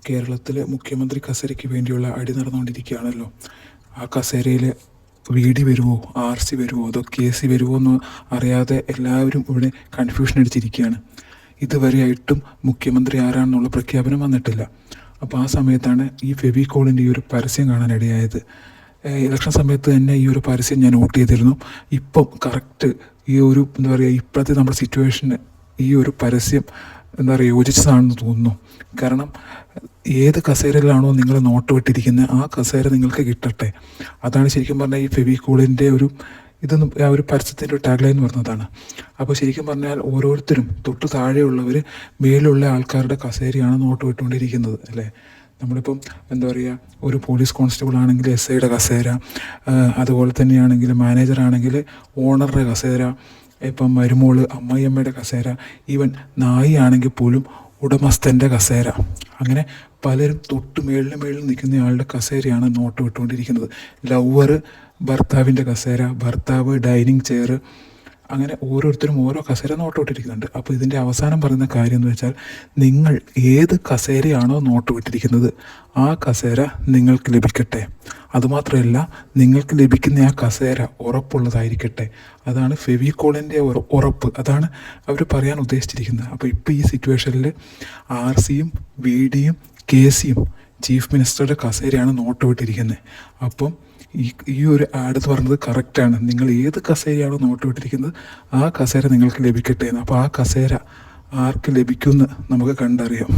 കേരളത്തിലെ മുഖ്യമന്ത്രി കസേരയ്ക്ക് വേണ്ടിയുള്ള അടി നടന്നുകൊണ്ടിരിക്കുകയാണല്ലോ. ആ കസേരയിൽ VD വരുമോ, RC വരുമോ, അതോ KC വരുമോ എന്ന് അറിയാതെ എല്ലാവരും ഇവിടെ കൺഫ്യൂഷൻ അടിച്ചിരിക്കുകയാണ്. ഇതുവരെയായിട്ടും മുഖ്യമന്ത്രി ആരാണെന്നുള്ള പ്രഖ്യാപനം വന്നിട്ടില്ല. അപ്പോൾ ആ സമയത്താണ് ഈ ഫെവിക്കോളിൻ്റെ ഈ ഒരു പരസ്യം കാണാനിടയായത്. ഇലക്ഷൻ സമയത്ത് തന്നെ ഈ ഒരു പരസ്യം ഞാൻ നോട്ട് ചെയ്തിരുന്നു. ഇപ്പം കറക്റ്റ് ഈ ഒരു എന്താ പറയുക, ഇപ്പോഴത്തെ നമ്മുടെ സിറ്റുവേഷന് ഈ ഒരു പരസ്യം എന്താ പറയുക യോജിച്ചതാണെന്ന് തോന്നുന്നു. കാരണം ഏത് കസേരയിലാണോ നിങ്ങൾ നോട്ട് വിട്ടിരിക്കുന്നത് ആ കസേര നിങ്ങൾക്ക് കിട്ടട്ടെ. അതാണ് ശരിക്കും പറഞ്ഞാൽ ഈ ഫെവിക്കോളിൻ്റെ ഒരു ഇതൊന്നും ആ ഒരു പരസ്യത്തിൻ്റെ ഒരു ടാഗ് ലൈൻ പറഞ്ഞതാണ്. അപ്പോൾ ശരിക്കും പറഞ്ഞാൽ ഓരോരുത്തരും തൊട്ട് താഴെയുള്ളവർ മേലുള്ള ആൾക്കാരുടെ കസേരയാണ് നോട്ട് വിട്ടുകൊണ്ടിരിക്കുന്നത് അല്ലേ. നമ്മളിപ്പം എന്താ പറയുക, ഒരു പോലീസ് കോൺസ്റ്റബിൾ ആണെങ്കിൽ SIയുടെ കസേര, അതുപോലെ തന്നെയാണെങ്കിൽ മാനേജറാണെങ്കിൽ ഓണറുടെ കസേര, ഇപ്പം മരുമോള് അമ്മായിയമ്മയുടെ കസേര, ഈവൻ നായി ആണെങ്കിൽ പോലും ഉടമസ്ഥൻ്റെ കസേര. അങ്ങനെ പലരും തൊട്ട് മേളിൽ നിൽക്കുന്ന ആളുടെ കസേരയാണ് നോട്ട് വിട്ടുകൊണ്ടിരിക്കുന്നത്. ലവർ ഭർത്താവിൻ്റെ കസേര, ഭർത്താവ് ഡൈനിങ് ചെയർ, അങ്ങനെ ഓരോരുത്തരും ഓരോ കസേര നോട്ട് വിട്ടിരിക്കുന്നുണ്ട്. അപ്പോൾ ഇതിൻ്റെ അവസാനം പറയുന്ന കാര്യം എന്ന് വെച്ചാൽ, നിങ്ങൾ ഏത് കസേരയാണോ നോട്ട് വിട്ടിരിക്കുന്നത് ആ കസേര നിങ്ങൾക്ക് ലഭിക്കട്ടെ. അതുമാത്രമല്ല, നിങ്ങൾക്ക് ലഭിക്കുന്ന ആ കസേര ഉറപ്പുള്ളതായിരിക്കട്ടെ. അതാണ് ഫെവിക്കോളിൻ്റെ ഉറപ്പ്. അതാണ് അവർ പറയാൻ ഉദ്ദേശിച്ചിരിക്കുന്നത്. അപ്പോൾ ഇപ്പോൾ ഈ സിറ്റുവേഷനിൽ RCയും VDയും KCയും ചീഫ് മിനിസ്റ്ററുടെ കസേരയാണ് നോട്ട് വിട്ടിരിക്കുന്നത്. അപ്പം ഈ ഒരു ആഡ് പറഞ്ഞത് കറക്റ്റാണ്. നിങ്ങൾ ഏത് കസേരയാണോ നോട്ട് വിട്ടിരിക്കുന്നത് ആ കസേര നിങ്ങൾക്ക് ലഭിക്കട്ടെ എന്ന്. അപ്പോൾ ആ കസേര ആർക്ക് ലഭിക്കുമെന്ന് നമുക്ക് കണ്ടറിയാം.